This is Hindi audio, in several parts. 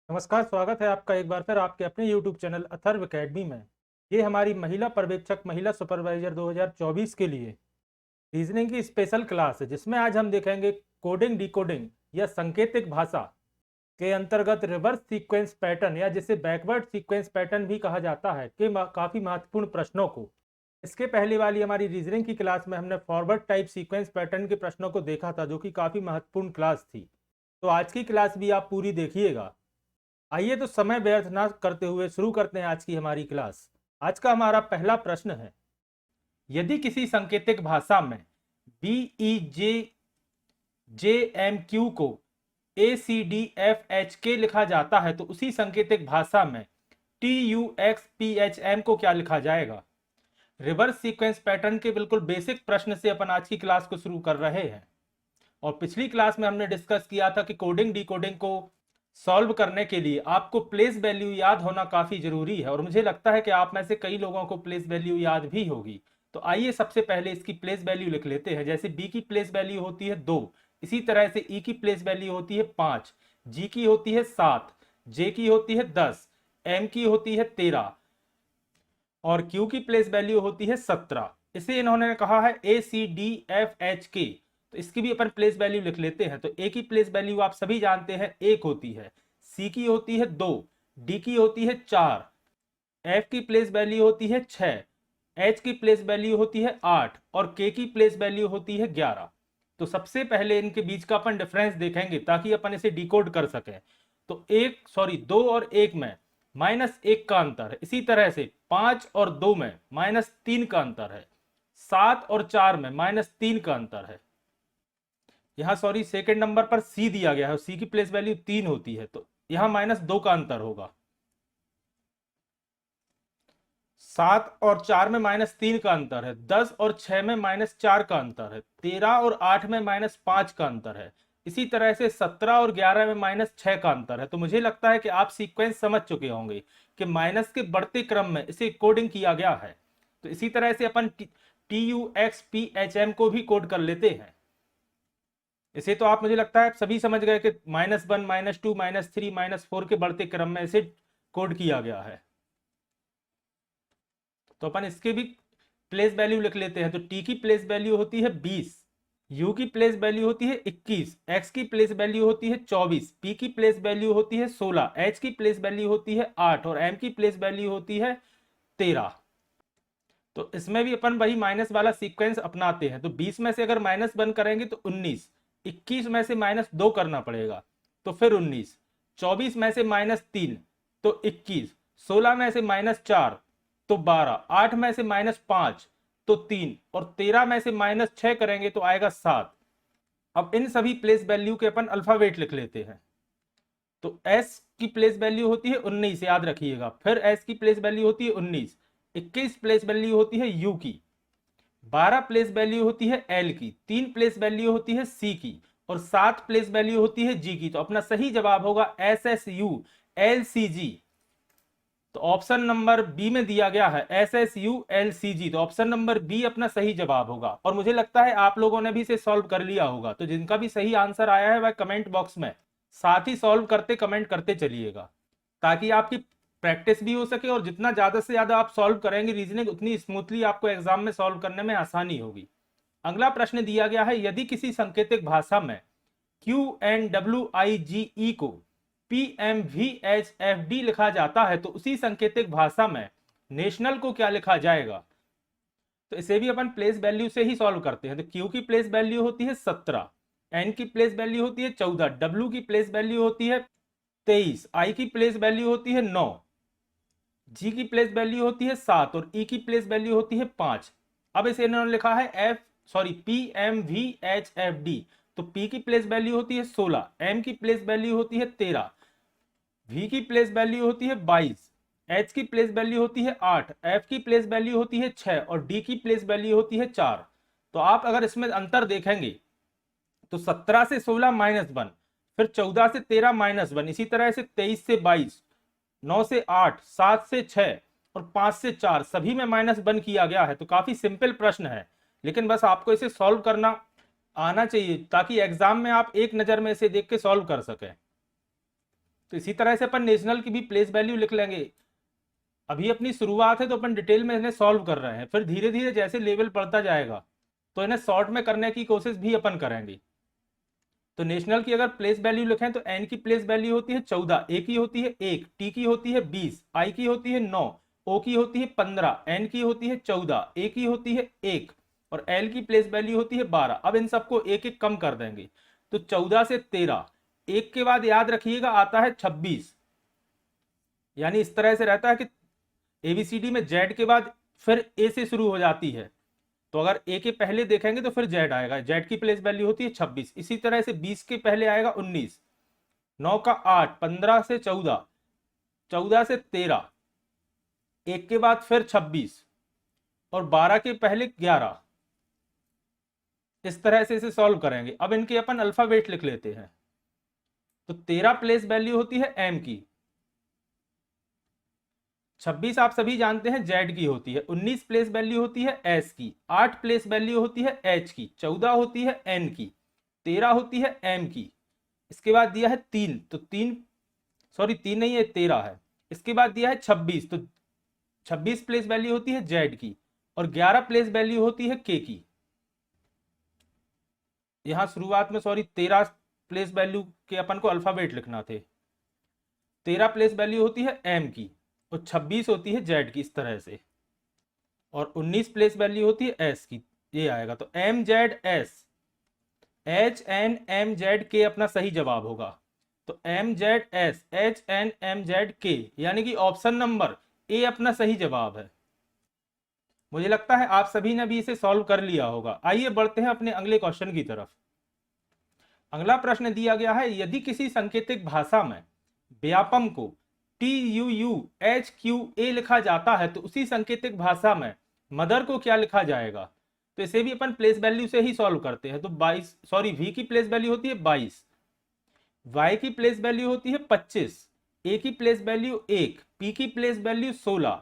नमस्कार, स्वागत है आपका एक बार फिर आपके अपने YouTube चैनल अथर्व एकेडमी में। ये हमारी महिला पर्यवेक्षक महिला सुपरवाइजर 2024 के लिए रीजनिंग की स्पेशल क्लास है, जिसमें आज हम देखेंगे कोडिंग डिकोडिंग या सांकेतिक भाषा के अंतर्गत रिवर्स सीक्वेंस पैटर्न या जिसे बैकवर्ड सीक्वेंस पैटर्न भी कहा जाता है के काफ़ी महत्वपूर्ण प्रश्नों को। इसके पहले वाली हमारी रीजनिंग की क्लास में हमने फॉरवर्ड टाइप सीक्वेंस पैटर्न के प्रश्नों को देखा था, जो कि काफ़ी महत्वपूर्ण क्लास थी। तो आज की क्लास भी आप पूरी देखिएगा। आइए तो समय व्यर्थ ना करते हुए शुरू करते हैं आज की हमारी क्लास। आज का हमारा पहला प्रश्न है, यदि किसी सांकेतिक भाषा में BEJJMQ को ACDFHK लिखा जाता है तो उसी सांकेतिक भाषा में TUXPHM को क्या लिखा जाएगा। रिवर्स सीक्वेंस पैटर्न के बिल्कुल बेसिक प्रश्न से अपन आज की क्लास को शुरू कर रहे हैं। और पिछली क्लास में हमने डिस्कस किया था कि कोडिंग डिकोडिंग को सॉल्व करने के लिए आपको प्लेस वैल्यू याद होना काफी जरूरी है, और मुझे लगता है कि आप में से कई लोगों को प्लेस वैल्यू याद भी होगी। तो आइए सबसे पहले इसकी प्लेस वैल्यू लिख लेते हैं। जैसे बी की प्लेस वैल्यू होती है 2, इसी तरह से ई की प्लेस वैल्यू होती है 5, जी की होती है 7, जे की होती है 10, एम की होती है 13 और क्यू की प्लेस वैल्यू होती है 17। इसे इन्होंने कहा है ACDFHK, तो इसकी भी अपन प्लेस वैल्यू लिख लेते हैं। तो ए की प्लेस वैल्यू आप सभी जानते हैं 1 होती है, सी की होती है 2, डी की होती है 4, एफ की प्लेस वैल्यू होती है 6, एच की प्लेस वैल्यू होती है 8 और के की प्लेस वैल्यू होती है 11। तो सबसे पहले इनके बीच का अपन डिफरेंस देखेंगे ताकि अपन इसे डिकोड कर सकें। तो 2 और 1 में -1 का अंतर है, इसी तरह से 5 और 2 में -3 का अंतर है, 7 और 4 में -3 का अंतर है। यहाँ सेकेंड नंबर पर सी दिया गया है, सी की प्लेस वैल्यू 3 होती है, तो यहाँ -2 का अंतर होगा। 7 और 4 में -3 का अंतर है, 10 और 6 में -4 का अंतर है, 13 और 8 में -5 का अंतर है, इसी तरह से 17 और 11 में -6 का अंतर है। तो मुझे लगता है कि आप सीक्वेंस समझ चुके होंगे कि माइनस के बढ़ते क्रम में इसे कोडिंग किया गया है। तो इसी तरह से अपन TUXPHM को भी कोड कर लेते हैं। इसे तो आप मुझे लगता है सभी समझ गए कि -1, -2, -3, -4 के बढ़ते क्रम में इसे कोड किया गया है। तो अपन इसके भी प्लेस वैल्यू लिख लेते हैं। तो टी की प्लेस वैल्यू होती है 20, यू की प्लेस वैल्यू होती है 21, एक्स की प्लेस वैल्यू होती है 24, पी की प्लेस वैल्यू होती है 16, एच की प्लेस वैल्यू होती है 8 और एम की प्लेस वैल्यू होती है 13। तो इसमें भी अपन वही माइनस वाला सीक्वेंस अपनाते हैं। तो 20 में से अगर -1 करेंगे तो 19, 21 में से -2 करना पड़ेगा तो फिर 19, 24 में से -3 तो 21, 16 में से -4 तो 12, 8 में से -5 तो 3 और 13 में से -6 करेंगे तो आएगा 7। अब इन सभी प्लेस वैल्यू के अपन अल्फाबेट लिख लेते हैं। तो एस की प्लेस वैल्यू होती है 19, याद रखिएगा। फिर एस की प्लेस वैल्यू होती है 19, 21 प्लेस वैल्यू होती है यू की, 12 प्लेस वैल्यू होती है एल की, 3 प्लेस वैल्यू होती है सी की और 7 प्लेस वैल्यू होती है जी की। तो अपना सही जवाब होगा SSULCG। तो ऑप्शन नंबर बी में दिया गया है SSULCG, तो ऑप्शन नंबर बी अपना सही जवाब होगा। और मुझे लगता है आप लोगों ने भी इसे सॉल्व कर लिया होगा। तो जिनका भी सही आंसर आया है वह कमेंट बॉक्स में साथ ही सॉल्व करते कमेंट करते चलिएगा, ताकि आपकी प्रैक्टिस भी हो सके और जितना ज्यादा से ज्यादा आप सॉल्व करेंगे रीजनिंग, उतनी स्मूथली आपको एग्जाम में सॉल्व करने में आसानी होगी। अगला प्रश्न दिया गया है, यदि किसी सांकेतिक भाषा में QNWIGE को PMVHFD लिखा जाता है तो उसी सांकेतिक भाषा में नेशनल को क्या लिखा जाएगा। तो इसे भी अपन प्लेस वैल्यू से ही सॉल्व करते हैं। तो क्यू की प्लेस वैल्यू होती है 17, एन की प्लेस वैल्यू होती है 14, डब्ल्यू की प्लेस वैल्यू होती है 23, आई की प्लेस वैल्यू होती है 9, जी की प्लेस वैल्यू होती है 7 और ई की प्लेस वैल्यू होती है 5। अब इसे इन्होंने लिखा है PMVHFD। तो पी की प्लेस वैल्यू होती है 16, एम की प्लेस वैल्यू होती है 13, वी की प्लेस वैल्यू होती है 22, एच की प्लेस वैल्यू होती है 8, एफ की प्लेस वैल्यू होती है 6 और डी की प्लेस वैल्यू होती है 4। तो आप अगर इसमें अंतर देखेंगे तो 17 से 16 -1, फिर 14 से 13 -1, इसी तरह से 23 से 22, 9 से 8, 7 से 6 और 5 से 4 सभी में -1 किया गया है। तो काफी सिंपल प्रश्न है, लेकिन बस आपको इसे सॉल्व करना आना चाहिए ताकि एग्जाम में आप एक नजर में इसे देख के सॉल्व कर सकें। तो इसी तरह से अपन नेशनल की भी प्लेस वैल्यू लिख लेंगे। अभी अपनी शुरुआत है तो अपन डिटेल में इन्हें सॉल्व कर रहे हैं, फिर धीरे धीरे जैसे लेवल बढ़ता जाएगा तो इन्हें शॉर्ट में करने की कोशिश भी अपन करेंगे। तो नेशनल की अगर प्लेस वैल्यू लिखें तो एन की प्लेस वैल्यू होती है 14, ए की होती है 1, टी की होती है 20, आई की होती है 9, ओ की होती है 15, एन की होती है 14, ए की होती है 1 और एल की प्लेस वैल्यू होती है 12। अब इन सबको एक एक कम कर देंगे तो 14 से 13, एक के बाद याद रखिएगा आता है 26, यानी इस तरह से रहता है कि एबीसीडी में जेड के बाद फिर ए से शुरू हो जाती है, तो अगर ए के पहले देखेंगे तो फिर जेड आएगा, जेड की प्लेस वैल्यू होती है 26। इसी तरह से 20 के पहले आएगा 19, 9 का 8, 15 से 14, 14 से 13, एक के बाद फिर 26 और 12 के पहले 11। इस तरह से इसे सॉल्व करेंगे। अब इनके अपन अल्फाबेट लिख लेते हैं। तो 13 प्लेस वैल्यू होती है एम की, 26 आप सभी जानते हैं जेड की होती है, 19 प्लेस वैल्यू होती है एस की, 8 प्लेस वैल्यू होती है एच की, 14 होती है एन की, 13 होती है एम की। इसके बाद दिया है 3, तो 3 सॉरी 3 नहीं है 13 है। इसके बाद दिया है 26, तो 26 प्लेस वैल्यू होती है जेड की और 11 प्लेस वैल्यू होती है के की। यहां शुरुआत में 13 प्लेस वैल्यू के अपन को अल्फाबेट लिखना थे। 13 प्लेस वैल्यू होती है एम की और 26 होती है जेड की, इस तरह से, और 19 प्लेस वैल्यू होती है एस की। ये आएगा तो M Z S, H N M Z K अपना सही जवाब होगा। तो M Z S H N M Z K, यानी कि ऑप्शन नंबर ए अपना सही जवाब है। मुझे लगता है आप सभी ने भी इसे सॉल्व कर लिया होगा। आइए बढ़ते हैं अपने अगले क्वेश्चन की तरफ। अगला प्रश्न दिया गया है, यदि किसी सांकेतिक भाषा में व्यापम को TUUHQA लिखा जाता है तो उसी सांकेतिक भाषा में मदर को क्या लिखा जाएगा। तो इसे भी अपन प्लेस वैल्यू से ही सॉल्व करते हैं। तो 22 V की प्लेस वैल्यू होती है 22, Y की प्लेस वैल्यू होती है 25, A की प्लेस वैल्यू 1, P की प्लेस वैल्यू 16,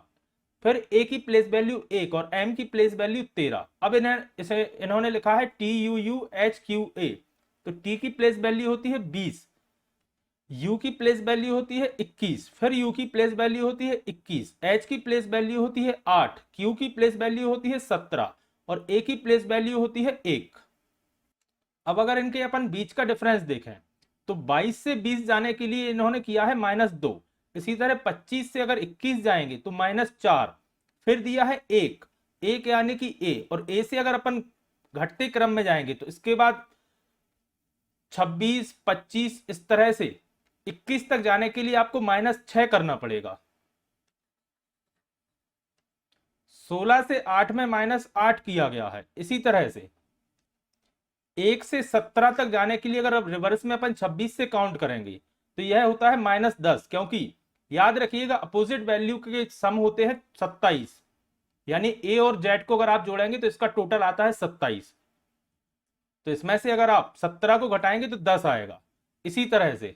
फिर A की प्लेस वैल्यू 1 और M की प्लेस वैल्यू 13। अब इन्होंने लिखा है TUUHQA, तो T की प्लेस वैल्यू होती है 20, U की प्लेस वैल्यू होती है 21, फिर U की प्लेस वैल्यू होती है 21, H की प्लेस वैल्यू होती है 8, Q की प्लेस वैल्यू होती है 17 और A की प्लेस वैल्यू होती है 1। अब अगर इनके अपन बीच का डिफरेंस देखें तो 22 से 20 जाने के लिए इन्होंने किया है -2, इसी तरह 25 से अगर 21 जाएंगे तो -4, फिर दिया है 1, एक यानी कि A, और A से अगर अपन घटते क्रम में जाएंगे तो इसके बाद 26, 25, इस तरह से 21 तक जाने के लिए आपको -6 करना पड़ेगा। 16 से 8 में -8 किया गया है। इसी तरह से 1 से 17 तक जाने के लिए अगर अब रिवर्स में अपन 26 से काउंट करेंगे तो यह होता है -10, क्योंकि याद रखिएगा अपोजिट वैल्यू के सम होते हैं 27, यानी ए और जेड को अगर आप जोड़ेंगे तो इसका टोटल आता है 27। तो इसमें से अगर आप 17 को घटाएंगे तो 10 आएगा। इसी तरह से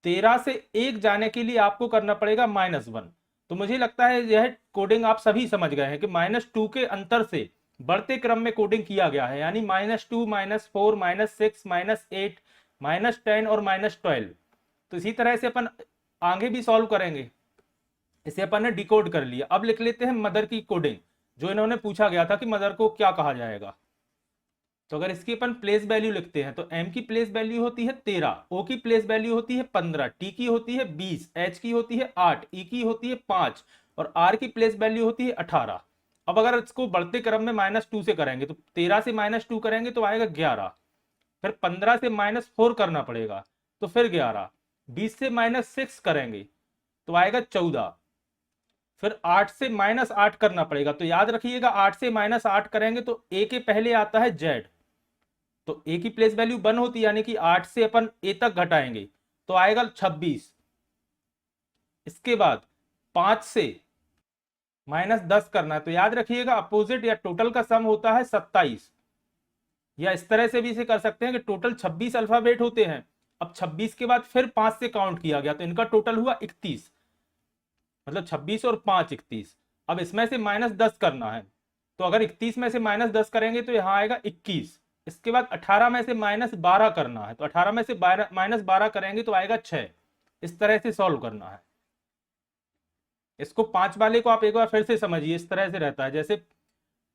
13 से 1 जाने के लिए आपको करना पड़ेगा -1। तो मुझे लगता है यह कोडिंग आप सभी समझ गए हैं कि -2 के अंतर से बढ़ते क्रम में कोडिंग किया गया है, यानी -2, -4, -6, -8, -10 और -12। तो इसी तरह से अपन आगे भी सॉल्व करेंगे। इसे अपन ने डिकोड कर लिया। अब लिख लेते हैं मदर की कोडिंग, जो इन्होंने पूछा गया था कि मदर को क्या कहा जाएगा। तो अगर इसकी अपन प्लेस वैल्यू लिखते हैं तो M की प्लेस वैल्यू होती है 13, O की प्लेस वैल्यू होती है 15, T की होती है 20, H की होती है 8, E की होती है 5 और R की प्लेस वैल्यू होती है 18। अब अगर इसको बढ़ते क्रम में -2 से करेंगे तो 13 से -2 करेंगे तो आएगा 11, फिर 15 से -4 करना पड़ेगा तो फिर 11, 20 से -6 करेंगे तो आएगा 14, फिर 8 से -8 करना पड़ेगा। तो याद रखिएगा 8 से -8 करेंगे तो A के पहले आता है Z, तो A की प्लेस वैल्यू 1 होती है, यानी कि 8 से अपन A तक घटाएंगे तो आएगा 26। इसके बाद 5 से -10 करना है, तो याद रखिएगा अपोजिट या टोटल का सम होता है 27, या इस तरह से भी इसे कर सकते हैं कि टोटल 26 अल्फाबेट होते हैं। अब 26 के बाद फिर 5 से काउंट किया गया तो इनका टोटल हुआ 31, मतलब 26 और 5 31। अब इसमें से -10 करना है, तो अगर 31 में से -10 करेंगे तो यहां आएगा 21। इसके बाद 18 में से -12 करना है, तो 18 में से -12 करेंगे तो आएगा 6। इस तरह से सॉल्व करना है इसको। 5 वाले को आप एक बार फिर से समझिए, इस तरह से रहता है, जैसे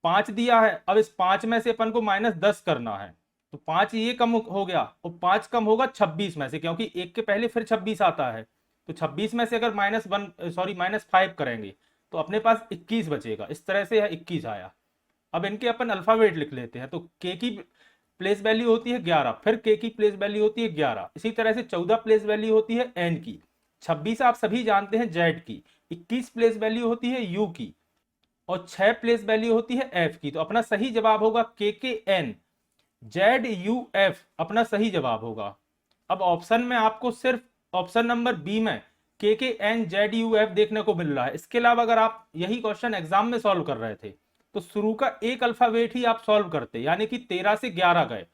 5 दिया है, अब इस 5 में से अपन को -10 करना है, तो 5 ये कम हो गया और 5 कम होगा 26 में से, क्योंकि एक के पहले फिर 26 आता है, तो 26 में से अगर -5 करेंगे तो अपने पास 21 बचेगा। इस तरह से 21 आया। अब इनके अपन अल्फाबेट लिख लेते हैं। तो के की प्लेस वैल्यू होती है 11, फिर के की प्लेस वैल्यू होती है 11, इसी तरह से 14 प्लेस वैल्यू होती है एन की, 26 आप सभी जानते हैं जेड की, 21 प्लेस वैल्यू होती है यू की, और 6 प्लेस वैल्यू होती है एफ की। तो अपना सही जवाब होगा के एन जेड यू एफ, अपना सही जवाब होगा। अब ऑप्शन में आपको सिर्फ ऑप्शन नंबर बी में के एन जेड यू एफ देखने को मिल रहा है। इसके अलावा अगर आप यही क्वेश्चन एग्जाम में सॉल्व कर रहे थे तो शुरू का एक अल्फाबेट ही आप सॉल्व करते, यानी कि 13 से 11 गए,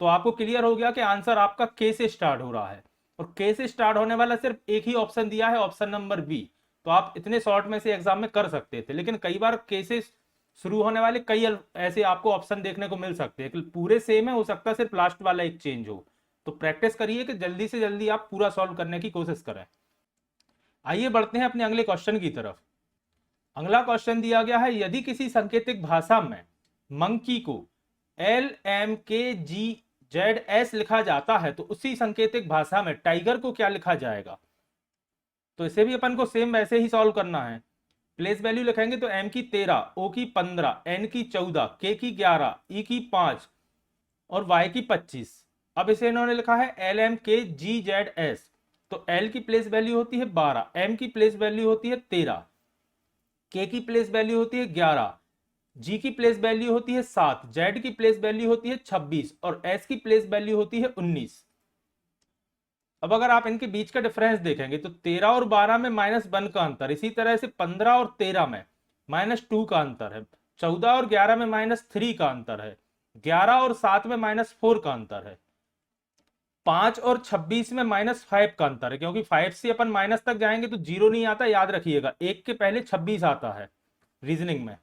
तो आपको क्लियर हो गया कि आंसर आपका के से स्टार्ट हो रहा है, और के से स्टार्ट होने वाला सिर्फ एक ही ऑप्शन दिया है, ऑप्शन नंबर बी। तो आप इतने शॉर्ट में से एग्जाम में कर सकते थे, लेकिन कई बार के से शुरू होने वाले कई ऐसे आपको ऑप्शन देखने को मिल सकते हैं, पूरे सेम है, हो सकता है सिर्फ लास्ट वाला एक चेंज हो। तो प्रैक्टिस करिए कि जल्दी से जल्दी आप पूरा सॉल्व करने की कोशिश करें। आइए बढ़ते हैं अपने अगले क्वेश्चन की तरफ। अगला क्वेश्चन दिया गया है, यदि किसी सांकेतिक भाषा में मंकी को LMKGZS लिखा जाता है तो उसी सांकेतिक भाषा में टाइगर को क्या लिखा जाएगा। तो इसे भी अपन को सेम वैसे ही सॉल्व करना है। प्लेस वैल्यू लिखेंगे तो M की 13, O की 15, N की 14, K की 11, E की 5 और Y की 25। अब इसे इन्होंने लिखा है LMKGZS, तो L की प्लेस वैल्यू होती है 12, M की प्लेस वैल्यू होती है 13, K की प्लेस वैल्यू होती है 11, G की प्लेस वैल्यू होती है 7, Z की प्लेस वैल्यू होती है 26 और S की प्लेस वैल्यू होती है 19। अब अगर आप इनके बीच का डिफरेंस देखेंगे तो 13 और 12 में -1 का अंतर, इसी तरह से 15 और 13 में -2 का अंतर है, 14 और 11 में -3 का अंतर है, 11 और 7 में -4 का अंतर है, 5 और 26 में -5 का अंतर है, क्योंकि 5 से अपन माइनस तक जाएंगे तो 0 नहीं आता, याद रखिएगा, एक के पहले 26 आता है रीजनिंग में,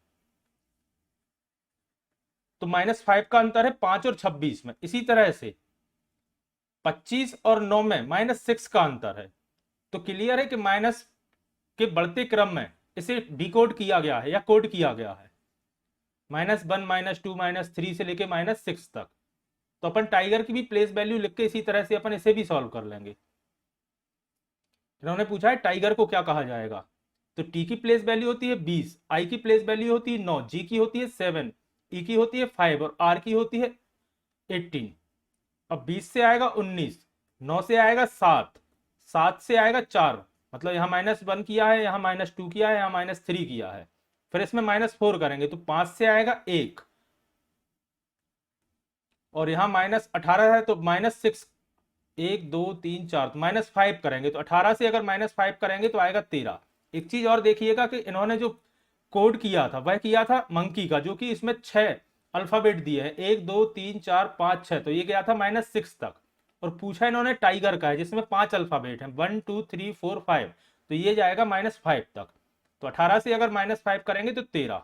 तो -5 का अंतर है 5 और 26 में। इसी तरह से 25 और 9 में -6 का अंतर है। तो क्लियर है कि माइनस के बढ़ते क्रम में इसे डिकोड किया गया है या कोड किया गया है, -1, -2, -3 से लेके -6 तक। तो अपन टाइगर की भी प्लेस वैल्यू लिख के इसी तरह से अपन इसे भी सॉल्व कर लेंगे। इन्होंने पूछा है टाइगर को क्या कहा जाएगा। तो टी की प्लेस वैल्यू होती है 20, आई की प्लेस वैल्यू होती है 9, जी की होती है 7, ई की होती है 5 और आर की होती है 18। अब 20 से आएगा 19, 9 से आएगा 7, 7 से आएगा 4, मतलब यहाँ -1 किया है, यहाँ -2 किया है, यहाँ -3 किया है, फिर इसमें -4 करेंगे तो 5 से आएगा 1 और यहाँ -18 है तो -6, 1 2 3 4, तो -5 करेंगे तो 18 से अगर -5 करेंगे तो आएगा 13। एक चीज और देखिएगा कि इन्होंने जो कोड किया था वह किया था मंकी का, जो कि इसमें 6 अल्फाबेट दिए हैं, 1 2 3 4 5 6, तो ये गया था -6 तक। और पूछा इन्होंने टाइगर का है जिसमें 5 अल्फाबेट हैं, 1 2 3 4 5, तो ये जाएगा -5 तक। तो 18 से अगर -5 करेंगे तो 13।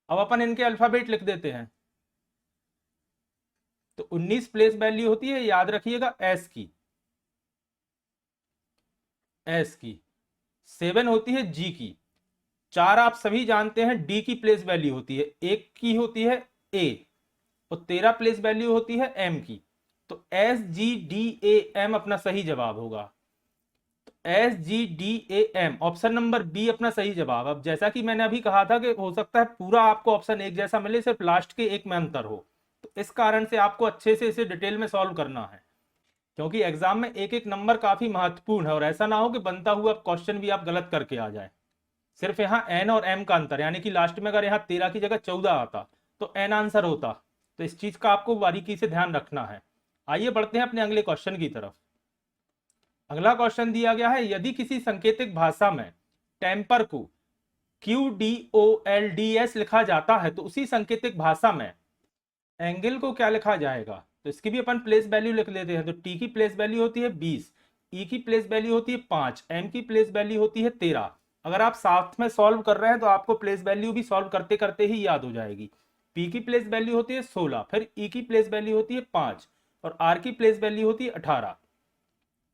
अब अपन इनके अल्फाबेट लिख देते हैं। तो 19 प्लेस वैल्यू होती है, याद रखिएगा, एस की, 7 होती है जी की, 4 आप सभी जानते हैं डी की प्लेस वैल्यू होती है, 1 की होती है ए और 13 प्लेस वैल्यू होती है एम की। तो SGDAM अपना सही जवाब होगा। तो SGDAM ऑप्शन नंबर बी अपना सही जवाब। अब जैसा कि मैंने अभी कहा था कि हो सकता है पूरा आपको ऑप्शन एक जैसा मिले, सिर्फ लास्ट के एक में अंतर हो, तो इस कारण से आपको अच्छे से इसे डिटेल में सॉल्व करना है, क्योंकि एग्जाम में एक एक नंबर काफी महत्वपूर्ण है और ऐसा ना हो कि बनता हुआ क्वेश्चन भी आप गलत करके आ जाए। सिर्फ यहाँ एन और एम का अंतर, यानी कि लास्ट में अगर यहाँ 13 की जगह 14 आता तो एन आंसर होता, तो इस चीज का आपको बारीकी से ध्यान रखना है। आइए बढ़ते हैं अपने अगले क्वेश्चन की तरफ। अगला क्वेश्चन दिया गया है, यदि किसी सांकेतिक भाषा में टेम्पर को QDOLDS लिखा जाता है तो उसी सांकेतिक भाषा में एंगल को क्या लिखा जाएगा। तो इसकी भी अपन प्लेस वैल्यू लिख लेते हैं। तो टी की प्लेस वैल्यू होती है 20, ई की प्लेस वैल्यू होती है 5, एम की प्लेस वैल्यू होती है 13। अगर आप साथ में सॉल्व कर रहे हैं तो आपको प्लेस वैल्यू भी सॉल्व करते करते ही याद हो जाएगी। पी की प्लेस वैल्यू होती है 16, फिर ई की प्लेस वैल्यू होती है 5 और आर की प्लेस वैल्यू होती है 18।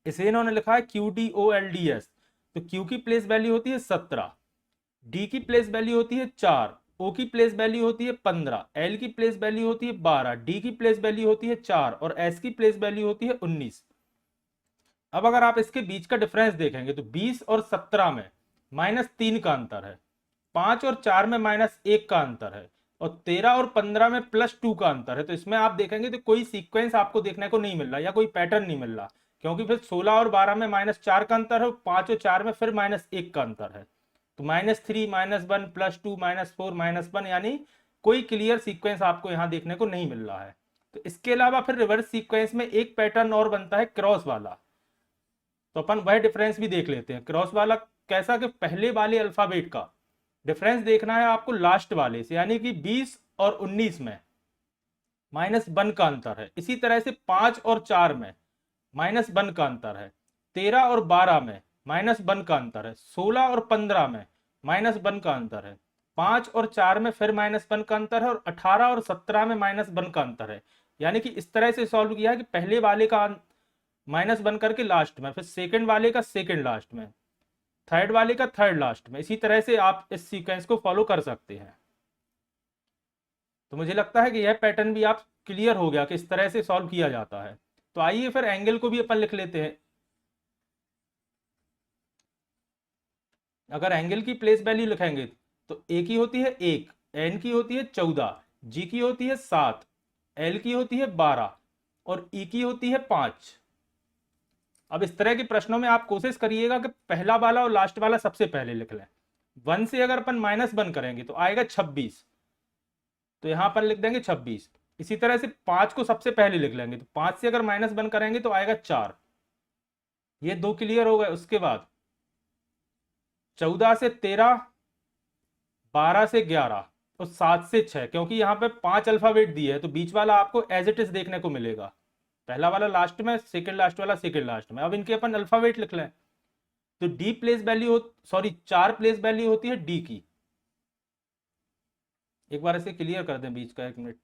इसे इन्होंने लिखा है QDOLDS। तो Q की प्लेस वैल्यू होती है 17, D की प्लेस वैल्यू होती है 4, O की प्लेस वैल्यू होती है 15, L की प्लेस वैल्यू होती है 12, D की प्लेस वैल्यू होती है 4 और S की प्लेस वैल्यू होती है 19। अब अगर आप इसके बीच का डिफरेंस देखेंगे तो 20 और 17 में -3 का अंतर है, 5 और 4 में -1 का अंतर है और 13 और 15 में +2 का अंतर है। तो इसमें आप देखेंगे तो कोई सीक्वेंस आपको देखने को नहीं मिल रहा या कोई पैटर्न नहीं मिल रहा, क्योंकि फिर 16 और 12 में -4 का अंतर है, 5 और 4 में फिर -1 का अंतर है। तो -3 -1 +2 -4 -1, यानी कोई क्लियर सीक्वेंस आपको यहां देखने को नहीं मिल रहा है। तो इसके अलावा फिर रिवर्स सीक्वेंस में एक पैटर्न और बनता है क्रॉस वाला, तो अपन वह डिफरेंस भी देख लेते हैं। क्रॉस वाला कैसा कि पहले वाले अल्फाबेट का डिफरेंस देखना है आपको लास्ट वाले से, यानी कि 20 और 19 में -1 का अंतर है। इसी तरह से 5 और 4 में -1 का अंतर है, 13 और 12 में -1 का अंतर है, 16 और 15 में -1 का अंतर है, 5 और 4 में फिर -1 का अंतर है और 18 और 17 में -1 का अंतर है। यानी कि इस तरह से सॉल्व किया है कि पहले वाले का -1 करके लास्ट में, फिर सेकंड वाले का सेकंड लास्ट में, थर्ड वाले का थर्ड लास्ट में। इसी तरह से आप इस सीक्वेंस को फॉलो कर सकते हैं। तो मुझे लगता है कि यह पैटर्न भी आप क्लियर हो गया कि इस तरह से सॉल्व किया जाता है। तो आइए फिर एंगल को भी अपन लिख लेते हैं। अगर एंगल की प्लेस वैल्यू लिखेंगे तो ए की होती है 1, एन की होती है 14, जी की होती है 7, एल की होती है 12 और ई की होती है 5। अब इस तरह के प्रश्नों में आप कोशिश करिएगा कि पहला वाला और लास्ट वाला सबसे पहले लिख लें। 1 से अगर अपन -1 करेंगे तो आएगा 26, तो यहां पर लिख देंगे 26। इसी तरह से 5 को सबसे पहले लिख लेंगे, तो 5 से अगर -1 करेंगे तो आएगा 4। ये दो क्लियर हो गए। उसके बाद 14 से 13, 12 से 11 और 7 से 6, क्योंकि यहाँ पे 5 अल्फाबेट दिए है तो बीच वाला आपको एज इट इज देखने को मिलेगा। पहला वाला लास्ट में, सेकंड लास्ट वाला सेकंड लास्ट में। अब इनके अपन अल्फाबेट लिख लें तो डी प्लेस वैल्यू हो, सॉरी 4 प्लेस वैल्यू होती है डी की। एक बार इसे क्लियर कर दें बीच का, 1 मिनट।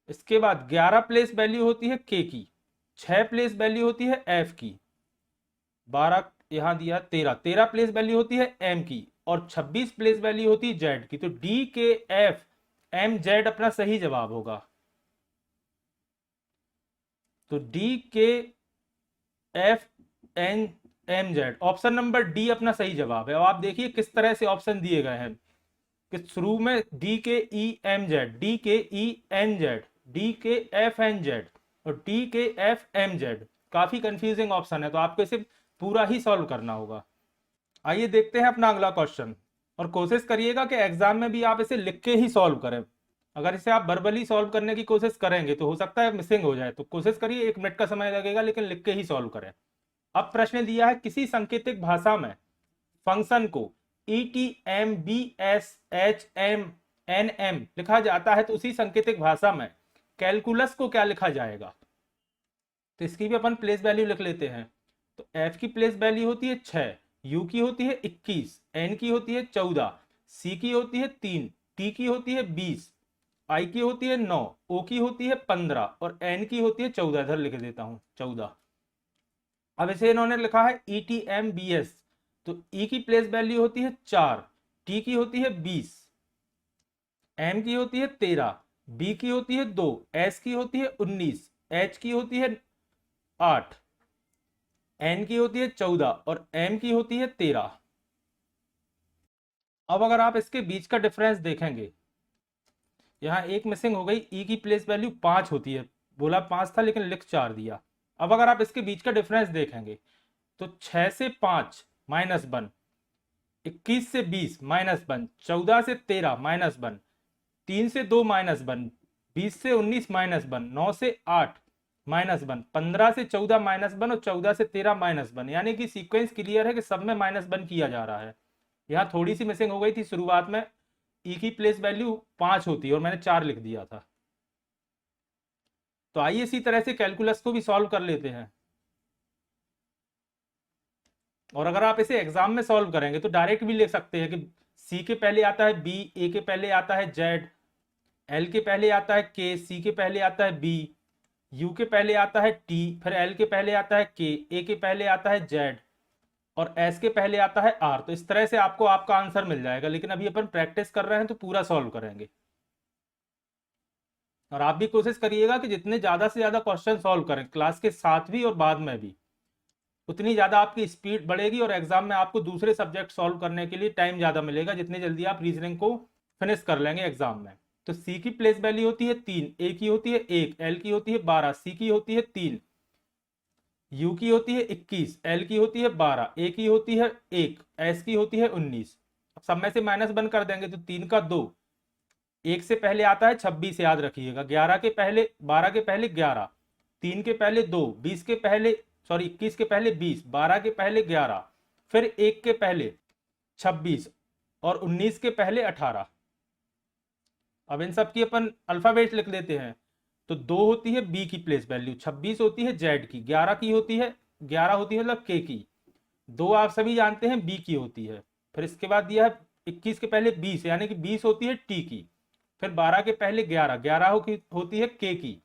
इसके बाद 11 प्लेस वैल्यू होती है के की, 6 प्लेस वैल्यू होती है एफ की, 12 यहां दिया 13 प्लेस वैल्यू होती है एम की और 26 प्लेस वैल्यू होती है जेड की। तो D K F M Z अपना सही जवाब होगा। तो D K F N M Z, option number D अपना सही जवाब है। अब आप देखिए किस तरह से ऑप्शन दिए गए हैं कि शुरू में डी के ई एम जेड, डी के E N Z, D K F N Z और D K F M Z. काफी कंफ्यूजिंग ऑप्शन है, तो आपको इसे पूरा ही सॉल्व करना होगा। आइए देखते हैं अपना अगला क्वेश्चन, और कोशिश करिएगा कि एग्जाम में भी आप इसे लिख के ही सॉल्व करें। अगर इसे आप वर्बली सॉल्व करने की कोशिश करेंगे तो हो सकता है मिसिंग हो जाए, तो कोशिश करिए, 1 मिनट का समय लगेगा लेकिन लिख के ही सॉल्व करें। अब प्रश्न दिया है किसी सांकेतिक भाषा में फंक्शन को E T M B S H M N M लिखा जाता है, तो उसी सांकेतिक भाषा में कैलकुलस को क्या लिखा जाएगा। तो इसकी भी अपन प्लेस वैल्यू लिख लेते हैं। तो एफ की प्लेस वैल्यू होती है 6, यू की होती है 21, एन की होती है 14, सी की होती है 3, टी की होती है 20, आई की होती है 9, ओ की होती है 15 और एन की होती है 14। इधर लिख देता हूं 14। अब इसे इन्होंने लिखा है E T M B S, तो ई की प्लेस वैल्यू होती है 4, टी की होती है 20, एम की होती है 13, बी की होती है 2, एस की होती है 19, एच की होती है 8, एन की होती है 14 और एम की होती है 13। अब अगर आप इसके बीच का डिफरेंस देखेंगे, यहाँ एक मिसिंग हो गई, ई की प्लेस वैल्यू 5 होती है, बोला 5 था लेकिन लिख 4 दिया। अब अगर आप इसके बीच का डिफरेंस देखेंगे तो 6 से 5 -1, 21 से 20 -1, 14 से 13 -1, 3 से 2 -1, 20 से 19 -1, 9 से 8 -1, 15 से 14 -1 और 14 से 13 -1। यानी कि सीक्वेंस क्लियर है कि सब में -1 किया जा रहा है। यहाँ थोड़ी सी मिसिंग हो गई थी, शुरुआत में ई की प्लेस वैल्यू 5 होती है और मैंने 4 लिख दिया था। तो आइए इसी तरह से कैलकुलस को भी सॉल्व कर लेते हैं। और अगर आप इसे एग्जाम में सॉल्व करेंगे तो डायरेक्ट भी ले सकते हैं कि सी के पहले आता है बी, ए के पहले आता है जेड, एल के पहले आता है के, सी के पहले आता है बी, यू के पहले आता है टी, फिर एल के पहले आता है के, ए के पहले आता है जेड और एस के पहले आता है आर। तो इस तरह से आपको आपका आंसर मिल जाएगा, लेकिन अभी अपन प्रैक्टिस कर रहे हैं तो पूरा सॉल्व करेंगे। और आप भी कोशिश करिएगा कि जितने ज्यादा से ज्यादा क्वेश्चन सॉल्व करें क्लास के साथ भी और बाद में भी, उतनी ज्यादा आपकी स्पीड बढ़ेगी और एग्जाम में आपको दूसरे सब्जेक्ट सॉल्व करने के लिए टाइम ज्यादा मिलेगा, जितनी जल्दी आप रीजनिंग को फिनिश कर लेंगे एग्जाम में। तो सी की प्लेस वैल्यू होती है 3, ए की होती है 1, एल की होती है 12, सी की होती है 3, यू की होती है 21, एल की होती है 12, ए की होती है 1, एस की होती है 19। अब सब में से माइनस बंद कर देंगे तो 3 का 2, 1 से पहले आता है 26 याद रखिएगा, 11 के पहले 12 के पहले 11, 3 के पहले 2, 20 के पहले सॉरी 21 के पहले 20, 12 के पहले 11, फिर 1 के पहले 26 और 19 के पहले 18। अब इन सब की अपन अल्फाबेट लिख लेते हैं। तो 2 होती है बी की प्लेस वैल्यू, 26 होती है जेड की, 11 की होती है 11 होती है मतलब के की, 2 आप सभी जानते हैं बी की होती है। फिर इसके बाद दिया है 21 के पहले 20 यानी कि 20 होती है टी की, फिर 12 के पहले 11, 11 होती है के की,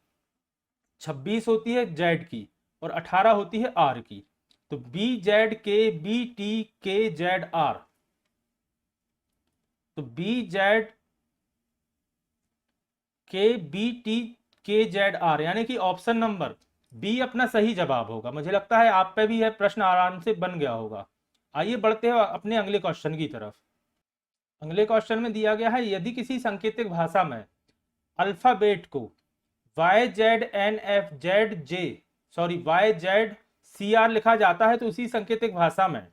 26 होती है जेड की और 18 होती है आर की। तो बी जेड के, बी टी के जेड आर, तो बी जेड के, बी टी के जेड आर यानी कि ऑप्शन नंबर बी अपना सही जवाब होगा। मुझे लगता है आप पे भी यह प्रश्न आराम से बन गया होगा। आइए बढ़ते हैं अपने अगले क्वेश्चन की तरफ। अगले क्वेश्चन में दिया गया है, यदि किसी सांकेतिक भाषा में अल्फाबेट को Y Z N F Z J Y Z C R लिखा जाता है तो उसी सांकेतिक भाषा में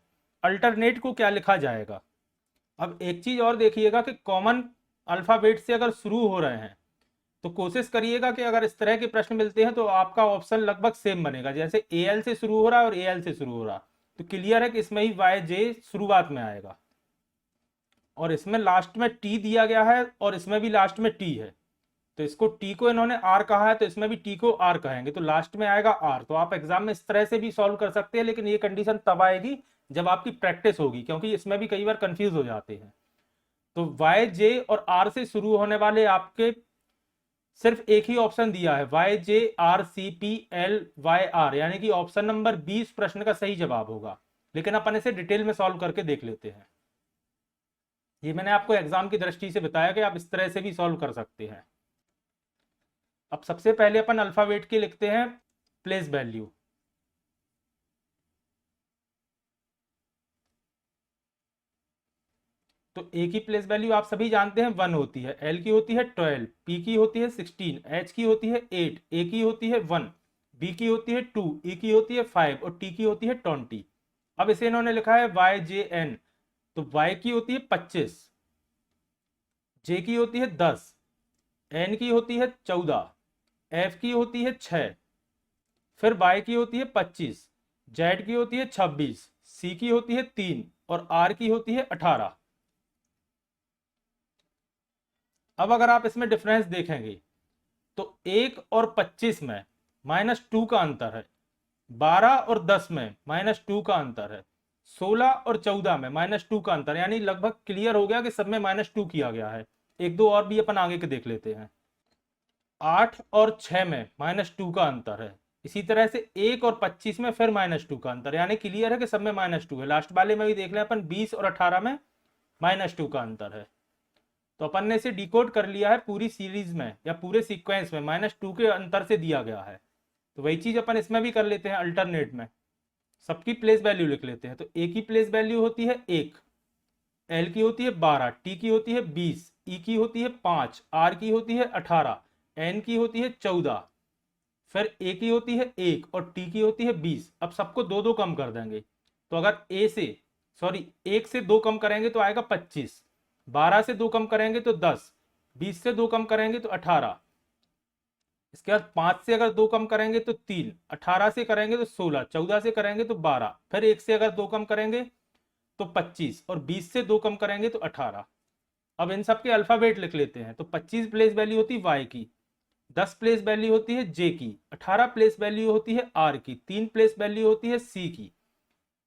अल्टरनेट को क्या लिखा जाएगा। अब एक चीज और देखिएगा कि कॉमन अल्फाबेट से अगर शुरू हो रहे हैं तो कोशिश करिएगा कि अगर इस तरह के प्रश्न मिलते हैं तो आपका ऑप्शन लगभग सेम बनेगा। जैसे ए एल से शुरू हो रहा है और ए एल से शुरू हो रहा, तो क्लियर है कि इसमें ही वाई जे शुरुआत में आएगा, और इसमें लास्ट में टी दिया गया है और इसमें भी लास्ट में टी है, तो इसको टी को इन्होंने आर कहा है तो इसमें भी टी को आर कहेंगे, तो लास्ट में आएगा आर। तो आप एग्जाम में इस तरह से भी सॉल्व कर सकते हैं, लेकिन ये कंडीशन तब आएगी जब आपकी प्रैक्टिस होगी, क्योंकि इसमें भी कई बार कंफ्यूज हो जाते हैं। तो वाई जे और आर से शुरू होने वाले आपके सिर्फ एक ही ऑप्शन दिया है, Y J R C P L Y R, यानी कि ऑप्शन नंबर 20 प्रश्न का सही जवाब होगा। लेकिन अपन इसे डिटेल में सॉल्व करके देख लेते हैं। ये मैंने आपको एग्जाम की दृष्टि से बताया कि आप इस तरह से भी सॉल्व कर सकते हैं। अब सबसे पहले अपन अल्फाबेट के लिखते हैं प्लेस वैल्यू। तो ए की प्लेस वैल्यू आप सभी जानते हैं 1 होती है, एल की होती है 12, पी की होती है 16, एच की होती है 8, ए की होती है 1, बी की होती है 2, ई की होती है 5 और टी की होती है 20। अब इसे इन्होंने लिखा है वाई जे एन, तो वाई की होती है 25, जे की होती है 10, एन की होती है 14, एफ की होती है 6, फिर वाई की होती है 25, जेड की होती है 26, सी की होती है 3 और आर की होती है 18। अब अगर आप इसमें डिफरेंस देखेंगे तो 1 और 25 में -2 का अंतर है, 12 और 10 में -2 का अंतर है, 16 और 14 में -2 का अंतर, यानी लगभग क्लियर हो गया कि सब में -2 किया गया है। एक दो और भी अपन आगे के देख लेते हैं। 8 और 6 में -2 का अंतर है, इसी तरह से 1 और 25 में फिर -2 का अंतर, यानी क्लियर है कि सब में -2 है। लास्ट वाले में भी देख लें अपन, 20 और 18 में -2 का अंतर है। तो अपन ने इसे डिकोड कर लिया है पूरी सीरीज में या पूरे सीक्वेंस में -2 के अंतर से दिया गया है। तो वही चीज अपन इसमें भी कर लेते हैं अल्टरनेट में, सबकी प्लेस वैल्यू लिख लेते हैं। तो ए की प्लेस वैल्यू होती है 1, एल की होती है 12, टी की होती है 20, ई की होती है 5, आर की होती है 18, एन की होती है 14, फिर ए की होती है 1 और टी की होती है 20। अब सबको दो दो कम कर देंगे, तो अगर ए से 1 से 2 कम करेंगे तो आएगा 25, 12 से 2 कम करेंगे तो 10, 20 से 2 कम करेंगे तो 18, इसके बाद 5 से अगर 2 कम करेंगे तो 3, 18 से करेंगे तो 16, 14 से करेंगे तो 12, फिर 1 से अगर 2 कम करेंगे तो 25 और 20 से 2 कम करेंगे तो 18। अब इन सब के अल्फाबेट लिख लेते हैं। तो 25 प्लेस वैल्यू होती है वाई की, 10 प्लेस वैल्यू होती है जे की, 18 प्लेस वैल्यू होती है आर की, 3 प्लेस वैल्यू होती है सी की,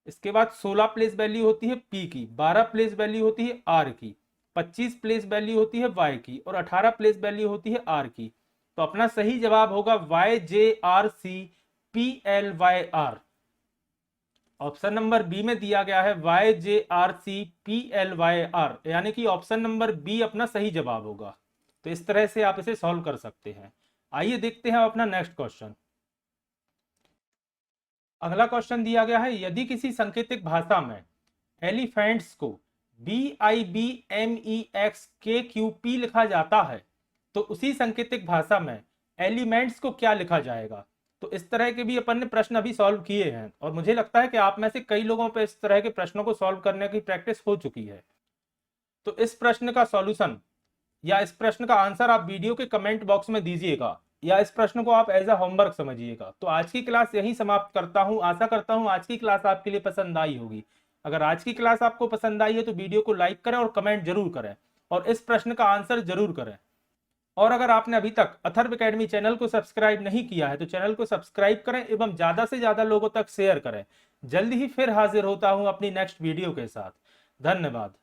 इसके बाद 16 प्लेस वैल्यू होती है पी की, 12 प्लेस वैल्यू होती है आर की, 25 प्लेस वैल्यू होती है वाई की और 18 प्लेस वैल्यू होती है आर की। तो अपना सही जवाब होगा YJRCPLYR। ऑप्शन नंबर बी में दिया गया है YJRCPLYR, यानी कि ऑप्शन नंबर बी अपना सही जवाब होगा। तो इस तरह से आप इसे सॉल्व कर सकते हैं। आइए देखते हैं अपना नेक्स्ट क्वेश्चन। अगला क्वेश्चन दिया गया है, यदि किसी सांकेतिक भाषा में एलिफेंट्स को BIBMEXKQP लिखा जाता है तो उसी सांकेतिक भाषा में एलिमेंट्स को क्या लिखा जाएगा। तो इस तरह के भी अपन ने प्रश्न अभी सॉल्व किए हैं और मुझे लगता है कि आप में से कई लोगों पर इस तरह के प्रश्नों को सॉल्व करने की प्रैक्टिस हो चुकी है। तो इस प्रश्न का सॉल्यूशन या इस प्रश्न का आंसर आप वीडियो के कमेंट बॉक्स में दीजिएगा, या इस प्रश्न को आप एज अ होमवर्क समझिएगा। तो आज की क्लास यहीं समाप्त करता हूं। आशा करता हूं आज की क्लास आपके लिए पसंद आई होगी। अगर आज की क्लास आपको पसंद आई है तो वीडियो को लाइक करें और कमेंट जरूर करें और इस प्रश्न का आंसर जरूर करें। और अगर आपने अभी तक अथर्व एकेडमी चैनल को सब्सक्राइब नहीं किया है तो चैनल को सब्सक्राइब करें एवं ज्यादा से ज्यादा लोगों तक शेयर करें। जल्द ही फिर हाजिर होता हूं अपनी नेक्स्ट वीडियो के साथ। धन्यवाद।